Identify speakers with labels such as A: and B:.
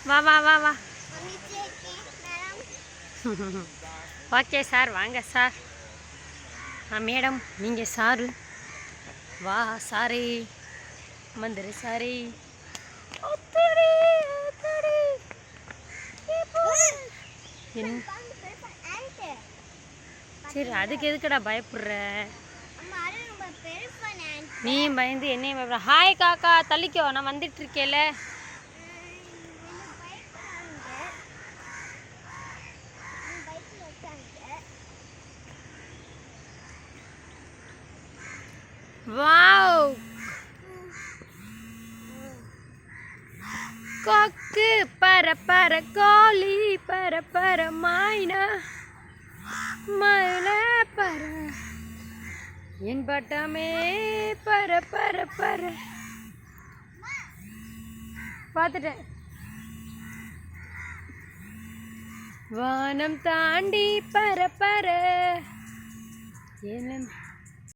A: வா வா வா வா. ஓகே சார், வாங்க சார். மேடம் நீங்கள் சாரு. வா சாரி, மந்திர சாரி. சரி, அதுக்கு எதுக்குடா பயப்படுற? நீயும் பயந்து என்னையும் பயப்படுற. ஹாய் காக்கா, தள்ளிக்கோ, நான் வந்துட்டு இருக்கேல. வாவ், கொக்கு பர பர, கோழி பர பர, மைனா மயில பர, என் பட்டமே பர பர பர. பார்த்துட்டேன். வானம் தாண்டி பர பர.